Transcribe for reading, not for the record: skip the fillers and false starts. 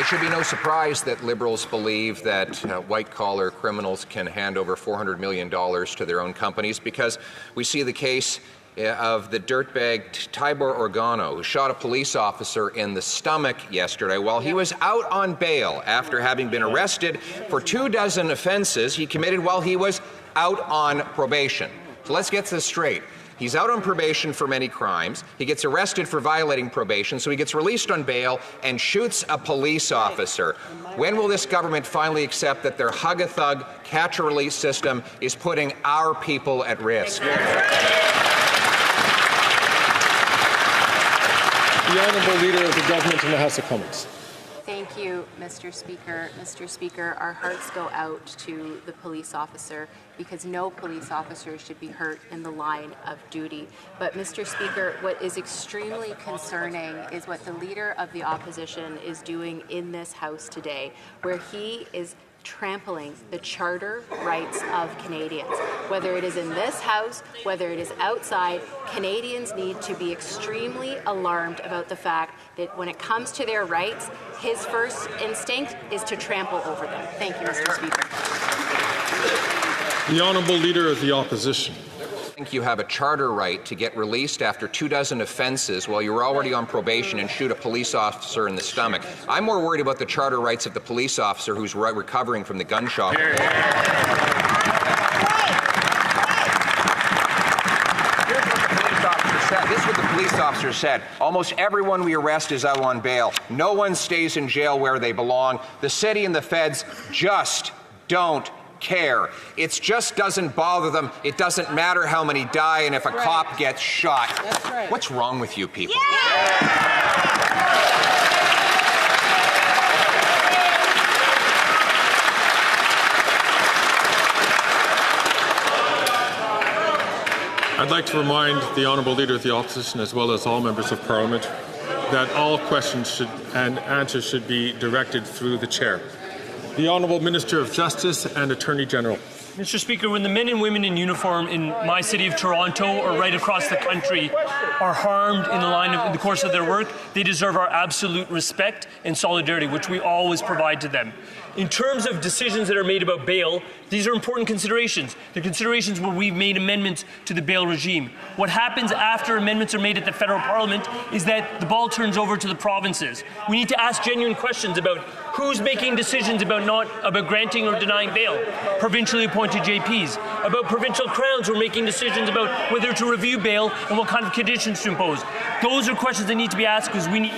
it should be no surprise that Liberals believe that white-collar criminals can hand over $400 million to their own companies, because we see the case of the dirtbag Tibor Organo, who shot a police officer in the stomach yesterday while he was out on bail after having been arrested for 24 offenses he committed while he was out on probation. So let's get this straight. He's out on probation for many crimes. He gets arrested for violating probation, so he gets released on bail and shoots a police officer. When will this government finally accept that their hug-a-thug, catch-and-release system is putting our people at risk? The Honourable Leader of the Government in the House of Commons. Thank you, Mr. Speaker. Mr. Speaker, our hearts go out to the police officer because no police officer should be hurt in the line of duty. But, Mr. Speaker, what is extremely concerning is what the Leader of the Opposition is doing in this House today, where he is trampling the charter rights of Canadians. Whether it is in this House, whether it is outside, Canadians need to be extremely alarmed about the fact that when it comes to their rights, his first instinct is to trample over them. Thank you, Mr. Speaker. The Honourable Leader of the Opposition. I think you have a charter right to get released after 24 offences while you're already on probation and shoot a police officer in the stomach. I'm more worried about the charter rights of the police officer who's recovering from the gunshot. Here's what the police officer said. This is what the police officer said. Almost everyone we arrest is out on bail. No one stays in jail where they belong. The city and the feds just don't care. It just doesn't bother them. It doesn't matter how many die and if a cop gets shot. That's right. What's wrong with you people? I'd like to remind the Honourable Leader of the Opposition, as well as all members of Parliament, that all questions and answers should be directed through the Chair. The Honourable Minister of Justice and Attorney General. Mr. Speaker, when the men and women in uniform in my city of Toronto or right across the country are harmed in the course of their work, they deserve our absolute respect and solidarity, which we always provide to them. In terms of decisions that are made about bail, these are important considerations. They're considerations where we've made amendments to the bail regime. What happens after amendments are made at the federal parliament is that the ball turns over to the provinces. We need to ask genuine questions about who's making decisions about granting or denying bail. Provincially appointed JPs. About provincial crowns who are making decisions about whether to review bail and what kind of conditions to impose. Those are questions that need to be asked because we need